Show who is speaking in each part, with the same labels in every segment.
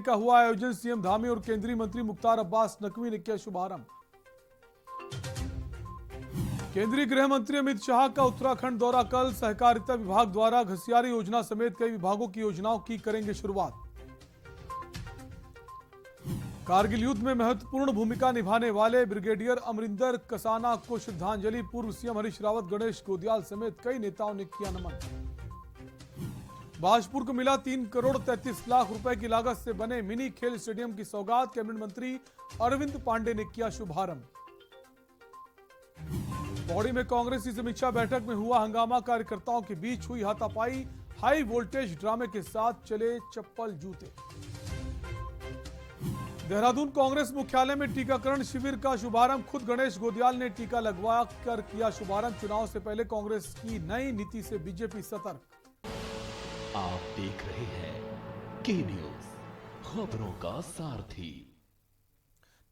Speaker 1: का हुआ आयोजन। सीएम धामी और केंद्रीय मंत्री मुख्तार अब्बास नकवी ने किया शुभारंभ। केंद्रीय गृह मंत्री अमित शाह का उत्तराखंड दौरा कल। सहकारिता विभाग द्वारा घसियारी योजना समेत कई विभागों की योजनाओं की करेंगे शुरुआत। कारगिल युद्ध में महत्वपूर्ण भूमिका निभाने वाले ब्रिगेडियर अमरिंदर कसाना को श्रद्धांजलि। पूर्व सीएम हरीश रावत, गणेश गोदियाल समेत कई नेताओं ने किया नमन। बाजपुर को मिला 3 करोड़ 33 लाख रुपए की लागत से बने मिनी खेल स्टेडियम की सौगात। कैबिनेट मंत्री अरविंद पांडे ने किया शुभारंभ। पौड़ी में कांग्रेस की समीक्षा बैठक में हुआ हंगामा। कार्यकर्ताओं के बीच हुई हाथापाई। हाई वोल्टेज ड्रामे के साथ चले चप्पल जूते। देहरादून कांग्रेस मुख्यालय में टीकाकरण शिविर का शुभारंभ। खुद गणेश गोदियाल ने टीका लगवा कर किया शुभारंभ। चुनाव से पहले कांग्रेस की नई नीति से बीजेपी सतर्क।
Speaker 2: आप देख रहे हैं के न्यूज, खबरों का सारथी।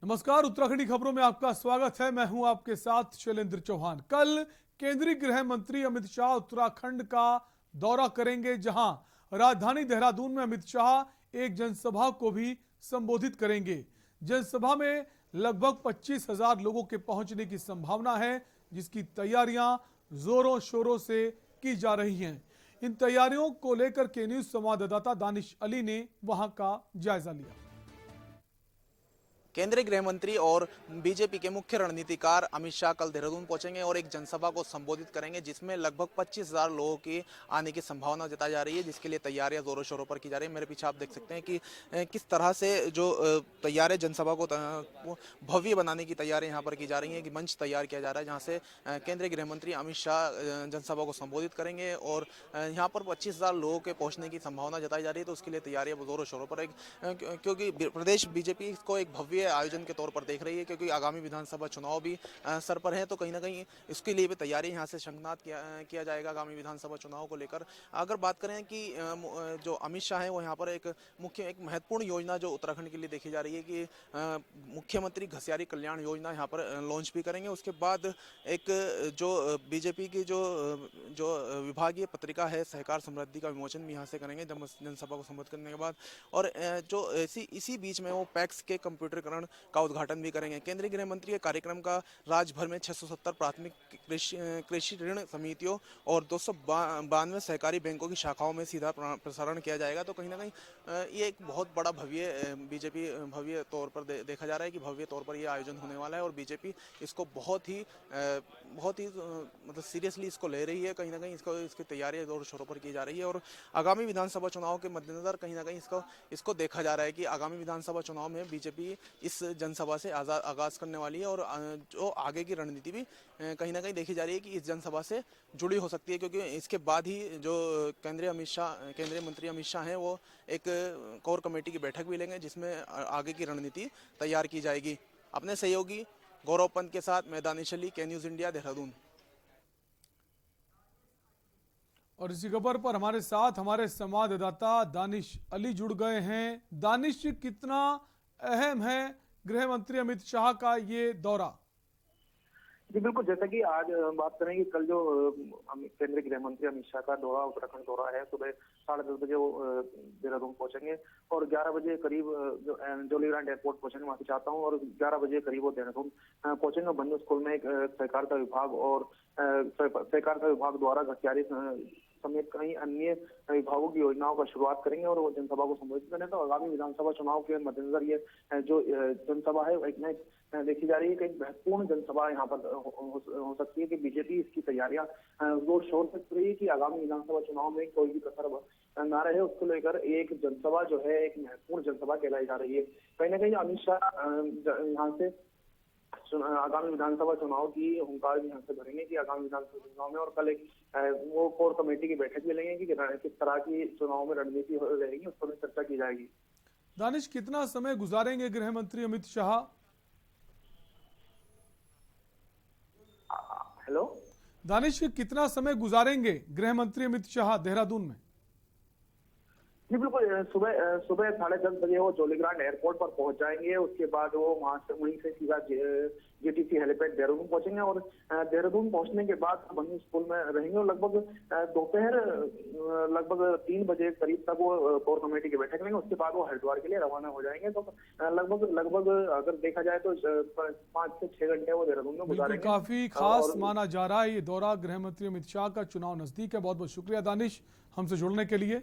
Speaker 1: नमस्कार, उत्तराखंडी खबरों में आपका स्वागत है। मैं हूं आपके साथ शैलेंद्र चौहान। कल केंद्रीय गृह मंत्री अमित शाह उत्तराखंड का दौरा करेंगे, जहां राजधानी देहरादून में अमित शाह एक जनसभा को भी संबोधित करेंगे। जनसभा में लगभग 25,000 लोगों के पहुंचने की संभावना है, जिसकी तैयारियां जोरों शोरों से की जा रही हैं। इन तैयारियों को लेकर के न्यूज संवाददाता दानिश अली ने वहां का जायजा लिया।
Speaker 3: केंद्रीय गृह मंत्री और बीजेपी के मुख्य रणनीतिकार अमित शाह कल देहरादून पहुंचेंगे और एक जनसभा को संबोधित करेंगे, जिसमें लगभग 25,000 लोगों की आने की संभावना जताई जा रही है, जिसके लिए तैयारियां जोरों शोरों पर की जा रही है। मेरे पीछे आप देख सकते हैं कि किस तरह से जो तैयारियां जनसभा को भव्य बनाने की तैयारियां यहाँ पर की जा रही हैं, कि मंच तैयार किया जा रहा है जहाँ से केंद्रीय गृह मंत्री अमित शाह जनसभा को संबोधित करेंगे और यहाँ पर 25,000 लोगों के पहुँचने की संभावना जताई जा रही है। तो उसके लिए तैयारियां जोरों शोरों पर क्योंकि प्रदेश बीजेपी को एक भव्य आयोजन के तौर पर देख रही है, क्योंकि आगामी विधानसभा चुनाव भी सर पर है। तो कहीं ना कहीं इसके लिए भी तैयारी यहाँ से शंखनाद किया जाएगा आगामी विधानसभा चुनाव को लेकर। अगर बात करें कि जो अमित शाह है वो यहाँ पर एक महत्वपूर्ण योजना जो उत्तराखंड के लिए देखी जा रही है कि मुख्यमंत्री घसियारी कल्याण योजना यहाँ पर लॉन्च भी करेंगे। उसके बाद एक जो बीजेपी की जो विभागीय पत्रिका है सहकार समृद्धि का विमोचन भी यहाँ से करेंगे जनसभा को संबोधित करने के बाद। और जो इसी बीच में वो पैक्स के कंप्यूटरीकरण का उद्घाटन भी करेंगे। केंद्रीय गृह मंत्री के कार्यक्रम का राज्य भर में 670 प्राथमिक कृषि ऋण समितियों और 292 सहकारी बैंकों की शाखाओं में सीधा प्रसारण किया जाएगा। तो कहीं ना कहीं ये एक बहुत बड़ा बीजेपी भव्य तौर पर देखा जा रहा है कि भव्य तौर पर ये आयोजन होने वाला है और बीजेपी इसको बहुत ही मतलब सीरियसली इसको ले रही है। कहीं ना कहीं इसकी तैयारियां जोर शोरों पर की जा रही है और आगामी विधानसभा चुनाव के मद्देनजर कहीं ना कहीं इसको देखा जा रहा है कि आगामी विधानसभा चुनाव में बीजेपी इस जनसभा से आगाज करने वाली है और जो आगे की रणनीति भी कहीं ना कहीं देखी जा रही है कि इस जनसभा से जुड़ी हो सकती है, क्योंकि इसके बाद ही जो केंद्रीय मंत्री अमित शाह हैं वो एक कोर कमेटी की बैठक भी लेंगे, जिसमें आगे की रणनीति तैयार की जाएगी। अपने सहयोगी गौरव पंत के साथ मैं दानिश अली, के न्यूज इंडिया, देहरादून।
Speaker 1: और इसी खबर पर हमारे साथ हमारे संवाददाता दानिश अली जुड़ गए हैं। दानिश, कितना अहम है गृह मंत्री अमित शाह का ये दौरा?
Speaker 4: जी बिल्कुल, जैसा कि आज बात करें कि कल जो केंद्रीय गृह मंत्री अमित शाह का दौरा उत्तराखंड दौरा है, सुबह 10:30 बजे वो देहरादून पहुंचेंगे और 11 बजे करीब जो जोलीग्रांट एयरपोर्ट पहुंचेंगे, माफी चाहता हूं, और 11 बजे करीब वो देहरादून पहुंचेंगे। बंद स्कूल में एक सहकारिता विभाग द्वारा घसियारी समेत कई अन्य विभागों की योजनाओं का शुरुआत करेंगे और वो जनसभा को संबोधित करेंगे। तो आगामी विधानसभा चुनाव के मद्देनजर ये जो जनसभा है एक नई देखी जा रही है कि एक महत्वपूर्ण जनसभा यहाँ पर हो सकती है, कि बीजेपी इसकी तैयारियां जोर शोर से कर रही है कि आगामी विधानसभा चुनाव में कोई भी कसर ना रहे। उसको लेकर एक जनसभा जो है एक महत्वपूर्ण जनसभा कहलाई जा रही है। कहीं ना कहीं अमित शाह यहाँ से आगामी विधानसभा चुनाव की हुंकार भी यहाँ से भरेंगे कि आगामी विधानसभा चुनाव में, और कल एक वो कोर कमेटी की बैठक भी लेंगे कि किस तरह की चुनाव में रणनीति रहेगी, उस पर चर्चा की जाएगी।
Speaker 1: दानिश, कितना समय गुजारेंगे गृह मंत्री अमित शाह?
Speaker 4: हेलो
Speaker 1: दानिश, कितना समय गुजारेंगे गृह मंत्री अमित शाह देहरादून में?
Speaker 4: जी बिल्कुल, सुबह सुबह 10:30 बजे वो जॉलीग्रांट एयरपोर्ट पर पहुंच जाएंगे। उसके बाद वो वहीं से सीधा जेटीसी हेलीपैड देहरादून पहुंचेंगे और देहरादून पहुंचने के बाद बनी स्कूल में रहेंगे और लगभग दोपहर लगभग 3 बजे करीब तक वो कोर कमेटी की बैठक लेंगे। उसके बाद वो हरिद्वार के लिए रवाना हो जाएंगे। तो लगभग अगर देखा जाए तो 5 से 6 घंटे वो देहरादून में
Speaker 1: बिल्कुल,
Speaker 4: गुजारेंगे।
Speaker 1: काफी खास माना जा रहा है ये दौरा। गृह मंत्री अमित शाह का चुनाव नजदीक है। बहुत बहुत शुक्रिया दानिश हमसे जुड़ने के लिए।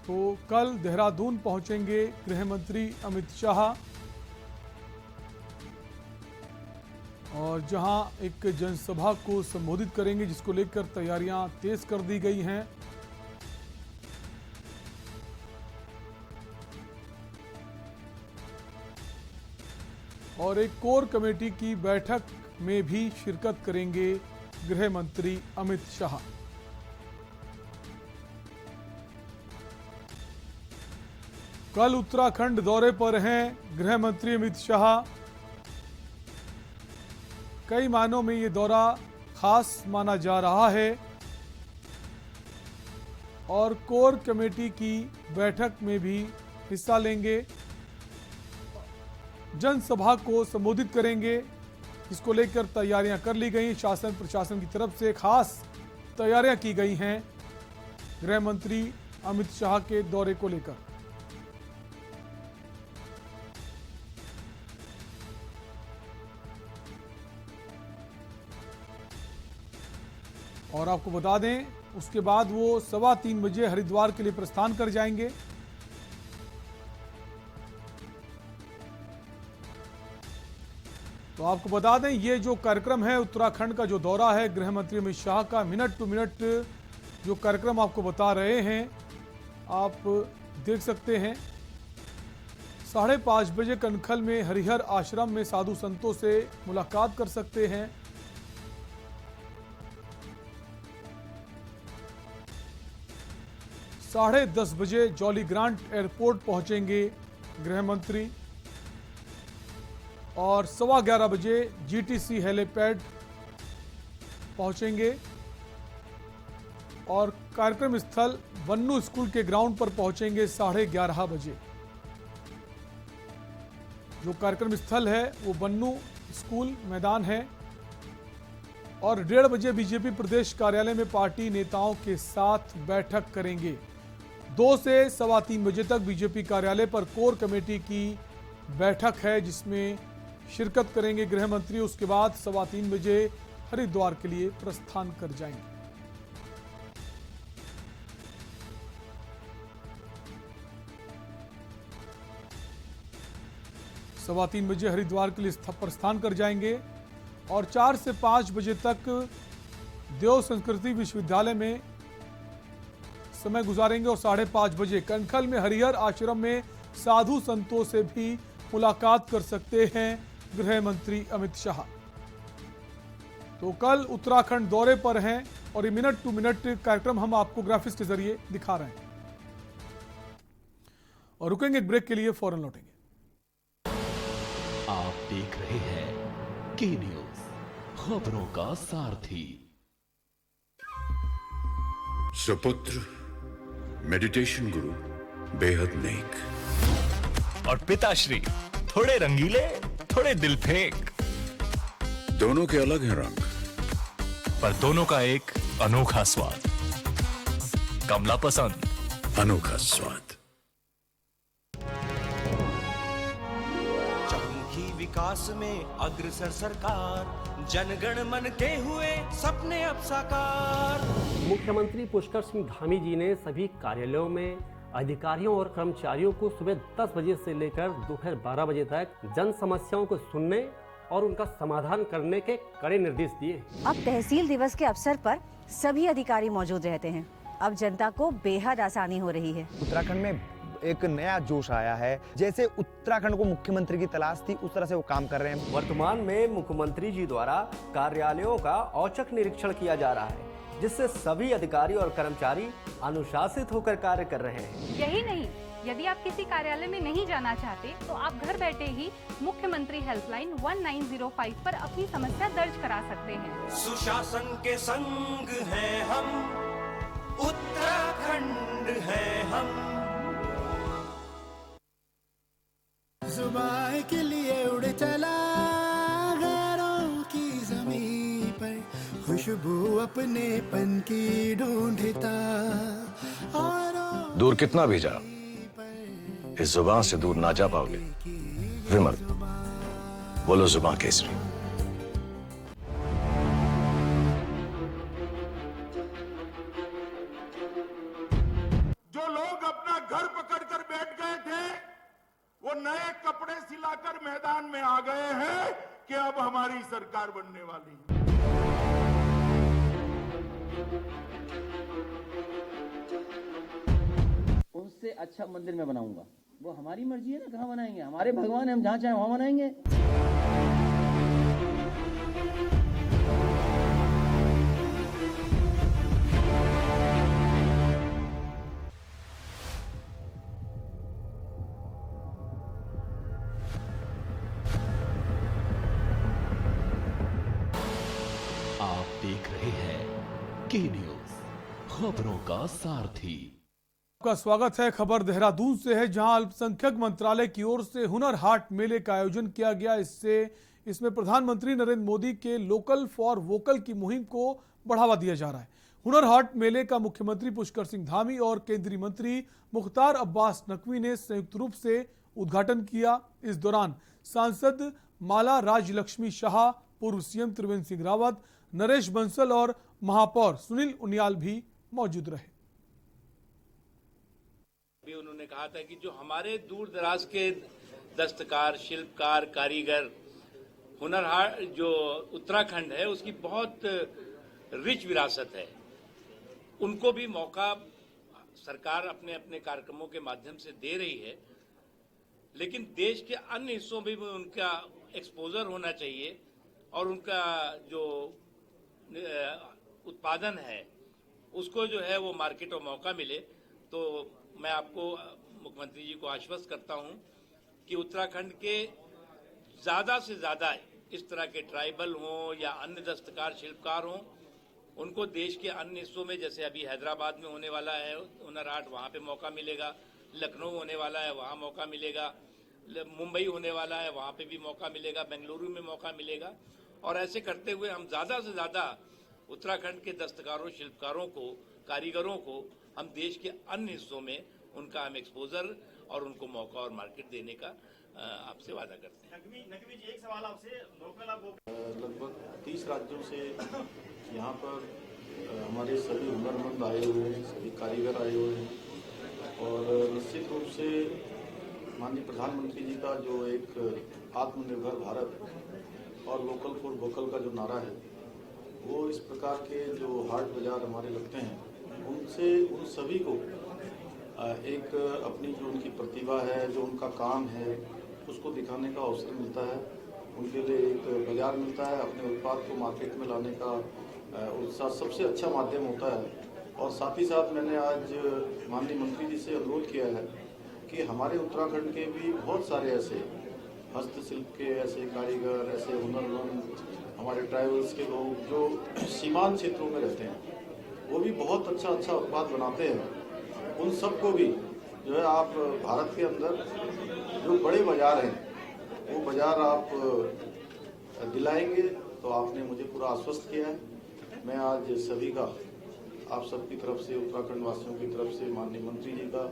Speaker 1: तो कल देहरादून पहुंचेंगे गृह मंत्री अमित शाह और जहां एक जनसभा को संबोधित करेंगे, जिसको लेकर तैयारियां तेज कर दी गई हैं। और एक कोर कमेटी की बैठक में भी शिरकत करेंगे गृह मंत्री अमित शाह। कल उत्तराखंड दौरे पर हैं गृह मंत्री अमित शाह। कई मायनों में ये दौरा खास माना जा रहा है और कोर कमेटी की बैठक में भी हिस्सा लेंगे, जनसभा को संबोधित करेंगे, इसको लेकर तैयारियां कर ली गई। शासन प्रशासन की तरफ से खास तैयारियां की गई हैं गृह मंत्री अमित शाह के दौरे को लेकर। और आपको बता दें उसके बाद वो 3:15 बजे हरिद्वार के लिए प्रस्थान कर जाएंगे। तो आपको बता दें ये जो कार्यक्रम है, उत्तराखंड का जो दौरा है गृह मंत्री अमित शाह का, मिनट टू मिनट जो कार्यक्रम आपको बता रहे हैं आप देख सकते हैं। 5:30 बजे कनखल में हरिहर आश्रम में साधु संतों से मुलाकात कर सकते हैं। 10:30 बजे जॉलीग्रांट एयरपोर्ट पहुंचेंगे गृह मंत्री और 11:15 बजे जीटीसी हेलीपैड पहुंचेंगे और कार्यक्रम स्थल बन्नू स्कूल के ग्राउंड पर पहुंचेंगे 11:30 बजे। जो कार्यक्रम स्थल है वो बन्नू स्कूल मैदान है और 1:30 बजे बीजेपी प्रदेश कार्यालय में पार्टी नेताओं के साथ बैठक करेंगे। 2 से 3:15 बजे तक बीजेपी कार्यालय पर कोर कमेटी की बैठक है जिसमें शिरकत करेंगे गृह मंत्री। उसके बाद 3:15 बजे हरिद्वार के लिए प्रस्थान कर जाएंगे। सवा 3 बजे हरिद्वार के लिए प्रस्थान कर जाएंगे और 4 से 5 बजे तक देव संस्कृति विश्वविद्यालय में समय गुजारेंगे और 5:30 बजे कनखल में हरिहर आश्रम में साधु संतों से भी मुलाकात कर सकते हैं गृह मंत्री अमित शाह। तो कल उत्तराखंड दौरे पर हैं और ये मिनट टू मिनट कार्यक्रम हम आपको ग्राफिक्स के जरिए दिखा रहे हैं। और रुकेंगे एक ब्रेक के लिए, फौरन लौटेंगे।
Speaker 2: आप देख रहे हैं के न्यूज, खबरों का सारथी।
Speaker 5: सुपुत्र मेडिटेशन गुरु बेहद नेक
Speaker 6: और पिताश्री थोड़े रंगीले थोड़े दिल फेंक।
Speaker 5: दोनों के अलग हैं रंग,
Speaker 6: पर दोनों का एक अनोखा स्वाद। कमला पसंद,
Speaker 5: अनोखा स्वाद।
Speaker 7: चहुमुखी विकास में अग्रसर सरकार, जनगण मन के हुए सपने अब साकार।
Speaker 8: मुख्यमंत्री पुष्कर सिंह धामी जी ने सभी कार्यालयों में अधिकारियों और कर्मचारियों को सुबह 10 बजे से लेकर दोपहर 12 बजे तक जन समस्याओं को सुनने और उनका समाधान करने के कड़े निर्देश दिए।
Speaker 9: अब तहसील दिवस के अवसर पर सभी अधिकारी मौजूद रहते हैं। अब जनता को बेहद आसानी हो रही है।
Speaker 10: उत्तराखंड में एक नया जोश आया है। जैसे उत्तराखंड को मुख्यमंत्री की तलाश थी, उस तरह से वो काम कर रहे हैं।
Speaker 8: वर्तमान में मुख्यमंत्री जी द्वारा कार्यालयों का औचक निरीक्षण किया जा रहा है, जिससे सभी अधिकारी और कर्मचारी अनुशासित होकर कार्य कर रहे हैं।
Speaker 11: यही नहीं, यदि आप किसी कार्यालय में नहीं जाना चाहते तो आप घर बैठे ही मुख्यमंत्री हेल्पलाइन 1905 पर अपनी समस्या दर्ज करा सकते हैं।
Speaker 7: सुशासन के संग हैं हम, उत्तराखंड है हम।
Speaker 12: सुबह के लिए उड़ चला गैरों की जमीन पर, खुशबू अपने पन की ढूंढता और
Speaker 13: दूर कितना भी जा, इस जुबान से दूर ना जा पाओगे। विमल, बोलो जुबान केसरी।
Speaker 14: जो लोग अपना घर पकड़कर बैठ गए थे, वो नए कपड़े सिलाकर मैदान में आ गए हैं कि अब हमारी सरकार बनने वाली है।
Speaker 15: उनसे अच्छा मंदिर मैं बनाऊंगा, वो हमारी मर्जी है ना, कहाँ बनाएंगे, हमारे भगवान है, हम जहाँ चाहे वहां बनाएंगे।
Speaker 2: आप देख रहे हैं के न्यूज, खबरों का सारथी।
Speaker 1: आपका स्वागत है। खबर देहरादून से है, जहां अल्पसंख्यक मंत्रालय की ओर से हुनर हाट मेले का आयोजन किया गया। इसमें प्रधानमंत्री नरेंद्र मोदी के लोकल फॉर वोकल की मुहिम को बढ़ावा दिया जा रहा है। हुनर हाट मेले का मुख्यमंत्री पुष्कर सिंह धामी और केंद्रीय मंत्री मुख्तार अब्बास नकवी ने संयुक्त रूप से उद्घाटन किया। इस दौरान सांसद माला राजलक्ष्मी शाह, पूर्व सीएम त्रिवेंद्र सिंह रावत, नरेश बंसल और महापौर सुनील उनियाल भी मौजूद रहे।
Speaker 16: उन्होंने कहा था कि जो हमारे दूर दराज के दस्तकार, शिल्पकार, कारीगर, हुनर हाट जो उत्तराखंड है उसकी बहुत रिच विरासत है, उनको भी मौका सरकार अपने अपने कार्यक्रमों के माध्यम से दे रही है। लेकिन देश के अन्य हिस्सों में भी उनका एक्सपोजर होना चाहिए और उनका जो उत्पादन है उसको जो है वो मार्केट और मौका मिले। तो मैं आपको मुख्यमंत्री जी को आश्वस्त करता हूं कि उत्तराखंड के ज़्यादा से ज़्यादा इस तरह के ट्राइबल हों या अन्य दस्तकार शिल्पकार हों, उनको देश के अन्य हिस्सों में, जैसे अभी हैदराबाद में होने वाला है हुनर हाट, वहाँ पे मौका मिलेगा, लखनऊ होने वाला है वहाँ मौका मिलेगा, मुंबई होने वाला है वहाँ पे भी मौका मिलेगा, बेंगलुरु में मौका मिलेगा। और ऐसे करते हुए हम ज़्यादा से ज़्यादा उत्तराखंड के दस्तकारों, शिल्पकारों को, कारीगरों को हम देश के अन्य हिस्सों में उनका हम एक्सपोजर और उनको मौका और मार्केट देने का आपसे वादा करते हैं।
Speaker 17: नकवी जी, एक सवाल आपसे, लगभग 30 राज्यों से यहाँ पर हमारे सभी हुनरमंद आए हुए हैं, सभी कारीगर आए हुए हैं और निश्चित रूप से माननीय प्रधानमंत्री जी का जो एक आत्मनिर्भर भारत और लोकल फॉर वोकल का जो नारा है, वो इस प्रकार के जो हाट बाजार हमारे लगते हैं उनसे उन सभी को एक अपनी जो उनकी प्रतिभा है, जो उनका काम है, उसको दिखाने का अवसर मिलता है, उनके लिए एक बाजार मिलता है, अपने उत्पाद को मार्केट में लाने का उसका सबसे अच्छा माध्यम होता है। और साथ ही साथ मैंने आज माननीय मंत्री जी से अनुरोध किया है कि हमारे उत्तराखंड के भी बहुत सारे ऐसे हस्तशिल्प के ऐसे कारीगर, ऐसे हुनरमंद, हमारे ट्राइबल्स के लोग जो सीमांत क्षेत्रों में रहते हैं, वो भी बहुत अच्छा अच्छा उत्पाद बनाते हैं। उन सबको भी जो है आप भारत के अंदर जो बड़े बाजार हैं वो बाजार आप दिलाएंगे, तो आपने मुझे पूरा आश्वस्त किया है। मैं आज सभी का, आप सबकी तरफ से, उत्तराखंड वासियों की तरफ से, माननीय मंत्री जी का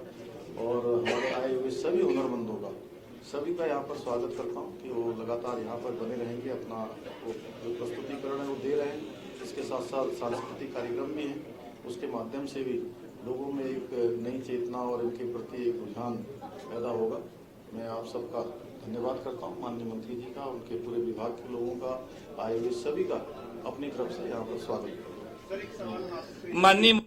Speaker 17: और हमारे आए हुए सभी हुनरमंदों का, सभी का यहाँ पर स्वागत करता हूँ कि वो लगातार यहाँ पर बने रहेंगे, अपना वो जो प्रस्तुतिकरण है वो दे रहे हैं। इसके साथ साथ सांस्कृतिक कार्यक्रम भी हैं, उसके माध्यम से भी लोगों में एक नई चेतना और इनके प्रति एक रुझान पैदा होगा। मैं आप सबका धन्यवाद करता हूँ, माननीय मंत्री जी का, उनके पूरे विभाग के लोगों का, आए हुए सभी का अपनी तरफ से यहाँ पर स्वागत।
Speaker 16: माननीय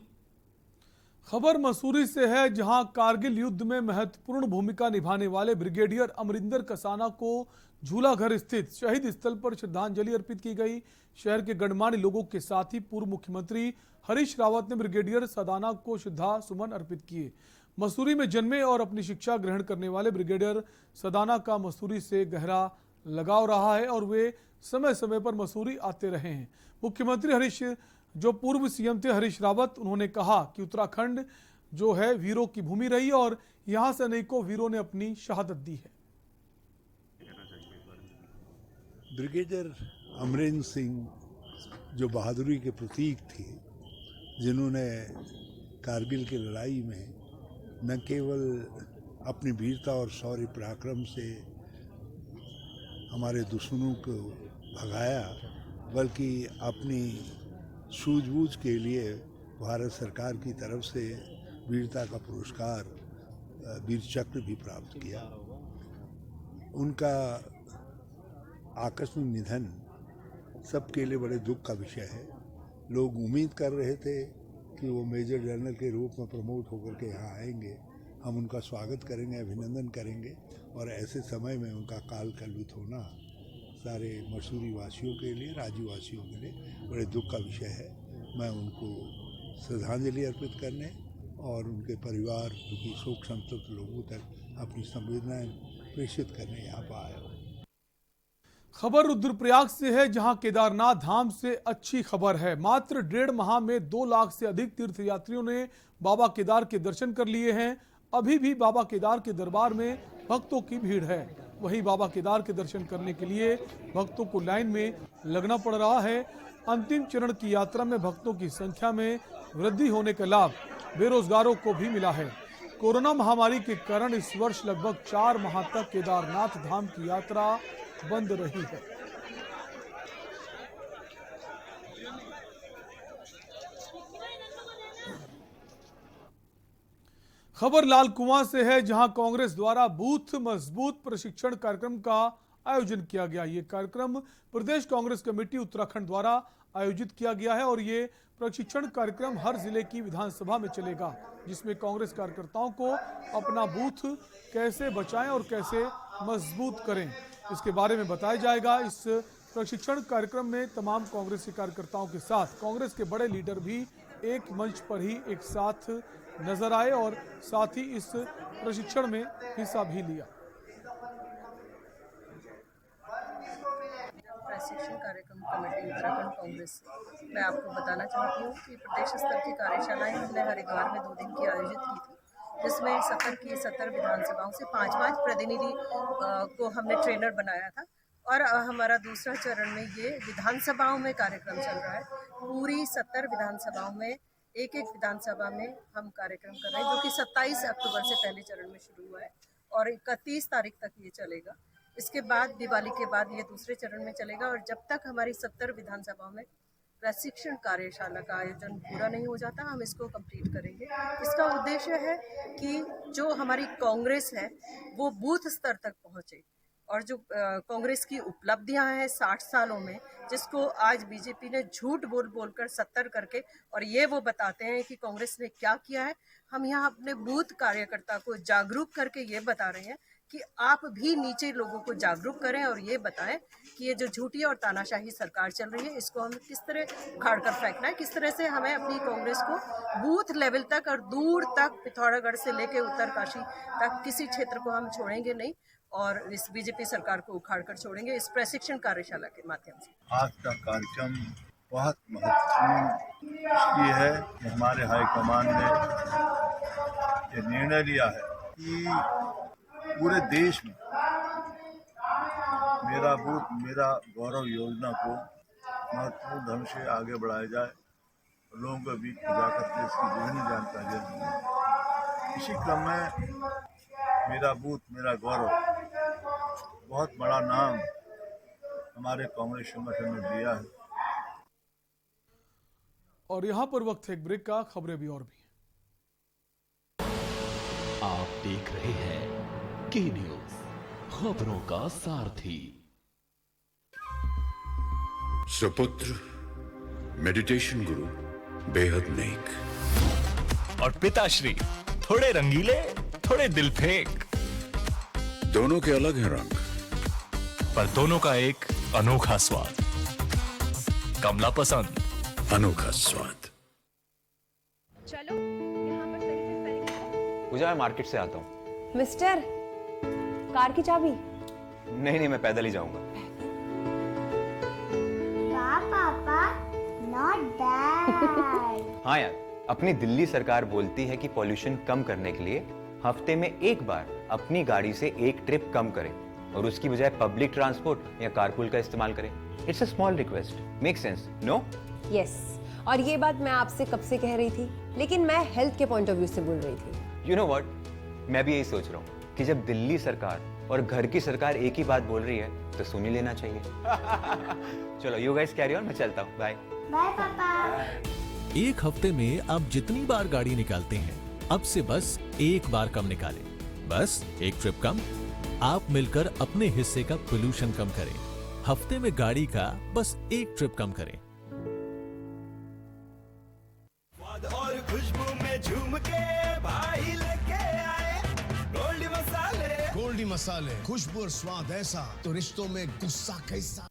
Speaker 1: खबर मसूरी से है, जहां कारगिल युद्ध में महत्वपूर्ण भूमिका निभाने वाले ब्रिगेडियर अमरिंदर कसाना को झूलाघर स्थित शहीद स्थल पर श्रद्धांजलि अर्पित की गई। शहर के गणमान्य लोगों के साथ ही पूर्व मुख्यमंत्री हरीश रावत ने ब्रिगेडियर सदाना को श्रद्धा सुमन अर्पित किए। मसूरी में जन्मे और अपनी शिक्षा ग्रहण करने वाले ब्रिगेडियर सदाना का मसूरी से गहरा लगाव रहा है और वे समय समय पर मसूरी आते रहे हैं। मुख्यमंत्री हरीश, जो पूर्व सीएम थे हरीश रावत, उन्होंने कहा कि उत्तराखंड जो है वीरों की भूमि रही और यहां से अनेकों वीरों ने अपनी शहादत दी है।
Speaker 18: ब्रिगेडियर अमरेंद्र सिंह जो बहादुरी के प्रतीक थे, जिन्होंने कारगिल की लड़ाई में न केवल अपनी वीरता और शौर्य पराक्रम से हमारे दुश्मनों को भगाया, बल्कि अपनी सूझबूझ के लिए भारत सरकार की तरफ से वीरता का पुरस्कार वीर चक्र भी प्राप्त किया। उनका आकस्मिक निधन सबके लिए बड़े दुख का विषय है। लोग उम्मीद कर रहे थे कि वो मेजर जनरल के रूप में प्रमोट होकर के यहाँ आएंगे, हम उनका स्वागत करेंगे, अभिनंदन करेंगे, और ऐसे समय में उनका काल कलवित होना सारे मसूरी वासियों के लिए, राज्य वासियों के लिए बड़े दुख का विषय है। मैं उनको श्रद्धांजलि अर्पित करने और उनके परिवार, दुखी शोक संतप्त लोगों तक अपनी संवेदनाएं प्रेषित करने यहाँ पर आया हूँ।
Speaker 1: खबर रुद्रप्रयाग से है, जहां केदारनाथ धाम से अच्छी खबर है। मात्र 1.5 माह में 2 लाख से अधिक तीर्थयात्रियों ने बाबा केदार के दर्शन कर लिए हैं। अभी भी बाबा केदार के दरबार में भक्तों की भीड़ है। वहीं बाबा केदार के दर्शन करने के लिए भक्तों को लाइन में लगना पड़ रहा है। अंतिम चरण की यात्रा में भक्तों की संख्या में वृद्धि होने का लाभ बेरोजगारों को भी मिला है। कोरोना महामारी के कारण इस वर्ष लगभग 4 माह तक केदारनाथ धाम की यात्रा बंद रही है। खबर लाल कुआं से है, जहां कांग्रेस द्वारा बूथ मजबूत प्रशिक्षण कार्यक्रम का आयोजन किया गया। ये कार्यक्रम प्रदेश कांग्रेस कमेटी उत्तराखंड द्वारा आयोजित किया गया है और ये प्रशिक्षण कार्यक्रम हर जिले की विधानसभा में चलेगा, जिसमें कांग्रेस कार्यकर्ताओं को अपना बूथ कैसे बचाएं और कैसे मजबूत करें, इसके बारे में बताया जाएगा। इस प्रशिक्षण कार्यक्रम में तमाम कांग्रेस के कार्यकर्ताओं के साथ कांग्रेस के बड़े लीडर भी एक मंच पर ही एक साथ नजर आए और साथ ही इस प्रशिक्षण में हिस्सा भी लिया।
Speaker 19: प्रशिक्षण कार्यक्रम कमेटी उत्तराखंड कांग्रेस, मैं आपको बताना चाहती हूँ कि प्रदेश स्तर की कार्यशालाएं हमने हरिद्वार में 2 दिन की आयोजित की थी, जिसमें 70 विधानसभाओं से 5 प्रतिनिधि को हमने ट्रेनर बनाया था। और हमारा दूसरा चरण में ये विधानसभाओं में कार्यक्रम चल रहा है। पूरी 70 विधानसभाओं में एक विधानसभा में हम कार्यक्रम कर रहे हैं, जो कि 27 अक्टूबर से पहले चरण में शुरू हुआ है और 31 तारीख तक ये चलेगा। इसके बाद दिवाली के बाद ये दूसरे चरण में चलेगा और जब तक हमारी 70 विधानसभाओं में प्रशिक्षण कार्यशाला का आयोजन पूरा नहीं हो जाता, हम इसको कंप्लीट करेंगे। इसका उद्देश्य है कि जो हमारी कांग्रेस है वो बूथ स्तर तक पहुंचे और जो कांग्रेस की उपलब्धियां हैं 60 सालों में, जिसको आज बीजेपी ने झूठ बोलकर 70 करके, और ये वो बताते हैं कि कांग्रेस ने क्या किया है। हम यहाँ अपने बूथ कार्यकर्ता को जागरूक करके ये बता रहे हैं कि आप भी नीचे लोगों को जागरूक करें और ये बताएं कि ये जो झूठी और तानाशाही सरकार चल रही है, इसको हमें किस तरह उखाड़ कर फेंकना है, किस तरह से हमें अपनी कांग्रेस को बूथ लेवल तक और दूर तक पिथौरागढ़ से लेके उत्तरकाशी तक किसी क्षेत्र को हम छोड़ेंगे नहीं और इस बीजेपी सरकार को उखाड़ कर छोड़ेंगे इस प्रशिक्षण कार्यशाला के माध्यम से।
Speaker 20: आज का कार्यक्रम बहुत महत्वपूर्ण इसलिए है कि हमारे हाईकमान ने ये निर्णय लिया है कि पूरे देश में मेरा बूथ मेरा गौरव योजना को महत्वपूर्ण ढंग से आगे बढ़ाया जाए, लोगों के बीच जाकर के इसकी विभिन्न जानकारियाँ दी। इसी क्रम में मेरा बूथ मेरा गौरव बहुत बड़ा नाम हमारे कांग्रेस संगठन ने दिया है।
Speaker 1: और यहाँ पर वक्त है एक ब्रेक का, खबरें भी और भी।
Speaker 2: आप देख रहे हैं के न्यूज, खबरों का सारथी।
Speaker 5: सुपुत्र मेडिटेशन गुरु बेहद नेक
Speaker 6: और पिताश्री थोड़े रंगीले थोड़े दिल फेंक।
Speaker 5: दोनों के अलग हैं रंग,
Speaker 6: पर दोनों का एक अनोखा स्वाद। कमला पसंद,
Speaker 5: अनोखा स्वाद।
Speaker 11: चलो यहाँ पर सही
Speaker 10: पूजा, मैं मार्केट से आता हूँ।
Speaker 21: मिस्टर, कार की चाबी?
Speaker 10: नहीं, मैं पैदल ही जाऊंगा।
Speaker 21: पापा, नॉट डैड।
Speaker 10: हाँ यार, अपनी दिल्ली सरकार बोलती है कि पॉल्यूशन कम करने के लिए हफ्ते में एक बार अपनी गाड़ी से एक ट्रिप कम करें, और उसकी बजाय पब्लिक ट्रांसपोर्ट या कारपूल का इस्तेमाल करें। It's a small request, make sense, no?
Speaker 3: Yes, और ये बात मैं आपसे कब से कह रही थी, लेकिन मैं हेल्थ के पॉइंट ऑफ व्यू से बोल रही थी।
Speaker 10: यू नो व्हाट, मैं भी यही सोच रहा हूँ कि जब दिल्ली सरकार और घर की सरकार एक ही बात बोल रही है तो सुन ही लेना चाहिए। चलो यू गाइस कैरी ऑन, मैं चलता हूँ, बाय।
Speaker 21: बाय पापा।
Speaker 2: एक हफ्ते में आप जितनी बार गाड़ी निकालते हैं, अब से बस एक बार कम निकालें। बस एक ट्रिप कम, आप मिलकर अपने हिस्से का पोल्यूशन कम करें। हफ्ते में गाड़ी का बस एक ट्रिप कम करें।
Speaker 12: और खुशबू में झूम के भाई लेके आए गोल्डी मसाले। गोल्डी मसाले, खुशबू और स्वाद ऐसा तो रिश्तों में गुस्सा कैसा।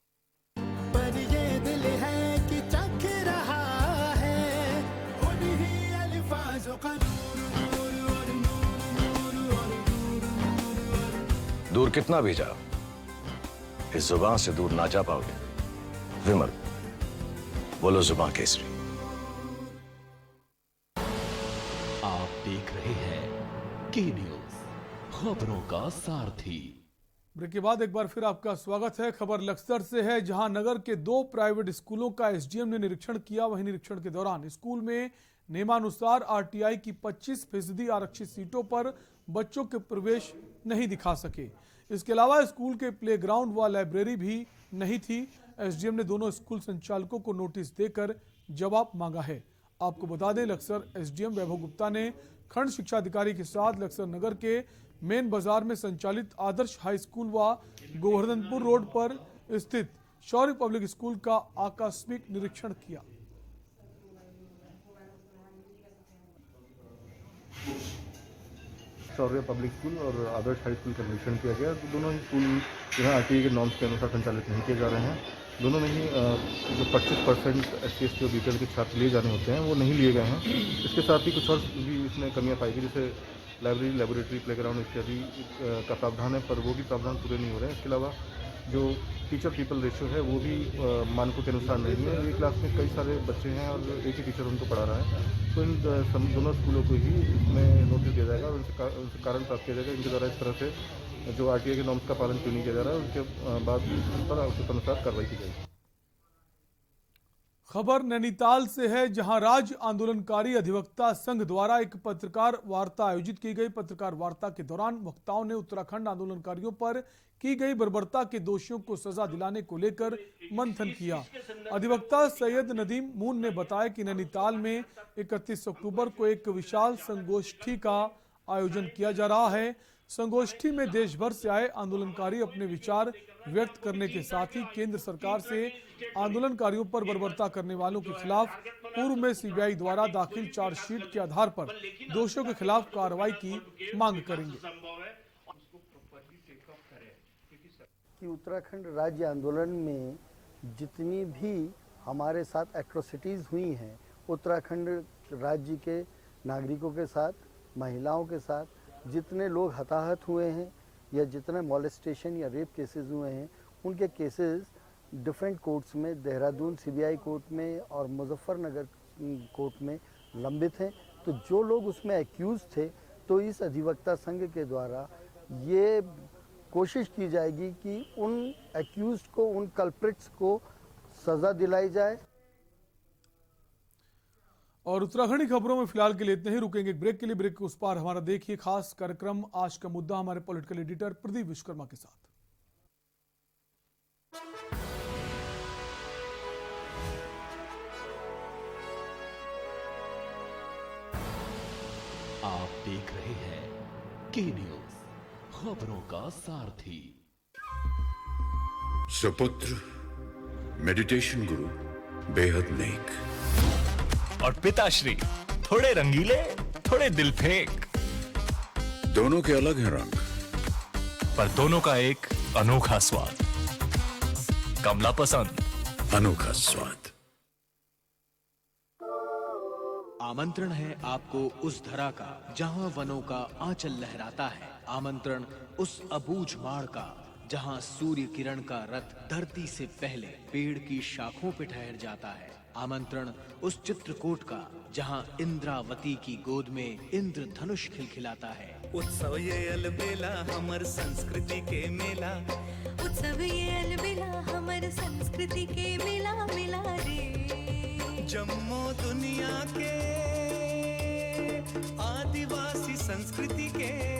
Speaker 12: पर ये दिल है कि चख रहा है उन्हीं अल्फाजों का
Speaker 13: दूर कितना भी जाओ, इस जुबान से दूर ना जा पाओगे। विमल, बोलो जुबान केसरी।
Speaker 2: आप देख रहे हैं के न्यूज, खबरों का सारथी।
Speaker 1: ब्रेक के बाद एक बार फिर आपका स्वागत है। खबर लक्सर से है, जहां नगर के 2 प्राइवेट स्कूलों का एसडीएम ने निरीक्षण किया। वहीं निरीक्षण के दौरान स्कूल में नियमानुसार आरटीआई की 25% आरक्षित सीटों पर बच्चों के प्रवेश नहीं दिखा सके। इसके अलावा स्कूल के प्लेग्राउंड व लाइब्रेरी भी नहीं थी। एसडीएम ने दोनों स्कूल संचालकों को नोटिस देकर जवाब मांगा है। आपको बता दें, लक्सर एसडीएम वैभव गुप्ता ने खंड शिक्षा अधिकारी के साथ लक्सर नगर के मेन बाजार में संचालित आदर्श हाई स्कूल व गोवर्धनपुर रोड पर स्थित शौर्य पब्लिक स्कूल का आकस्मिक निरीक्षण किया।
Speaker 22: शौर्य पब्लिक स्कूल और आदर्श हाई स्कूल का निरीक्षण किया गया। तो दोनों ही स्कूल जो है आरटीई के नॉर्म्स के अनुसार संचालित नहीं किए जा रहे हैं। दोनों में ही जो 25% SC/ST और BPL के छात्र लिए जाने होते हैं वो नहीं लिए गए हैं। इसके साथ ही कुछ और भी इसमें कमियां पाई गई, जैसे लाइब्रेरी, लेबोरेटरी, प्लेग्राउंड इत्यादि का प्रावधान है, पर वो भी प्रावधान पूरे नहीं हो रहे हैं। इसके अलावा जो टीचर पीपल रेशियो है वो भी मानकों के अनुसार नहीं है। एक क्लास में कई सारे बच्चे हैं और एक ही टीचर उनको पढ़ा रहा है। तो इन दोनों स्कूलों को ही इसमें नोटिस दिया जाएगा और उनसे कारण प्राप्त किया जाएगा, इनके द्वारा इस तरह से जो आरटीआई के नॉर्म्स का पालन क्यों नहीं किया जा रहा है, उसके बाद उन पर उस अनुसार कार्रवाई की जाएगी।
Speaker 1: खबर नैनीताल से है, जहां राज्य आंदोलनकारी अधिवक्ता संघ द्वारा एक पत्रकार वार्ता आयोजित की गई। पत्रकार वार्ता के दौरान वक्ताओं ने उत्तराखंड आंदोलनकारियों पर की गई बर्बरता के दोषियों को सजा दिलाने को लेकर मंथन किया। अधिवक्ता सैयद नदीम मून ने बताया कि नैनीताल में 31 अक्टूबर को एक विशाल संगोष्ठी का आयोजन किया जा रहा है। संगोष्ठी में देश भर से आए आंदोलनकारी अपने विचार व्यक्त करने के साथ ही केंद्र सरकार से आंदोलनकारियों पर बर्बरता करने वालों के खिलाफ पूर्व में सीबीआई द्वारा दाखिल चार्जशीट के आधार पर दोषियों के खिलाफ कार्रवाई की मांग करेंगे।
Speaker 23: कि उत्तराखंड राज्य आंदोलन में जितनी भी हमारे साथ एट्रोसिटीज़ हुई हैं, उत्तराखंड राज्य के नागरिकों के साथ, महिलाओं के साथ जितने लोग हताहत हुए हैं या जितने मॉलेस्टेशन या रेप केसेस हुए हैं, उनके केसेस डिफरेंट कोर्ट्स में, देहरादून सीबीआई कोर्ट में और मुजफ्फरनगर कोर्ट में लंबित हैं। तो जो लोग उसमें एक्यूज थे, तो इस अधिवक्ता संघ के द्वारा ये कोशिश की जाएगी कि उन एक्यूज को, उन कल्प्रिट्स को सजा दिलाई जाए।
Speaker 1: और उत्तराखंडी खबरों में फिलहाल के लिए इतने ही। रुकेंगे एक ब्रेक के लिए। ब्रेक के उस पार हमारा देखिए खास कार्यक्रम आज का मुद्दा हमारे पॉलिटिकल एडिटर प्रदीप विश्वकर्मा के साथ।
Speaker 2: आप देख रहे हैं के न्यूज, खबरों का सारथी।
Speaker 5: सुपुत्र मेडिटेशन गुरु बेहद नेक
Speaker 6: और पिताश्री थोड़े रंगीले, थोड़े दिल फेंक।
Speaker 5: दोनों के अलग हैं रंग,
Speaker 6: पर दोनों का एक अनोखा स्वाद। कमला पसंद,
Speaker 5: अनोखा स्वाद।
Speaker 24: आमंत्रण है आपको उस धरा का जहां वनों का आंचल लहराता है। आमंत्रण उस अबूझ माड़ का जहां सूर्य किरण का रथ धरती से पहले पेड़ की शाखों पे ठहर जाता है। आमंत्रण उस चित्रकूट का जहां इंद्रावती की गोद में इंद्रधनुष खिलखिलाता है।
Speaker 4: उत्सव ये अलबेला हमर संस्कृति के मेला,
Speaker 7: उत्सव ये अलबेला हमर संस्कृति के मेला मेला रे।
Speaker 4: जम्मो दुनिया के आदिवासी संस्कृति के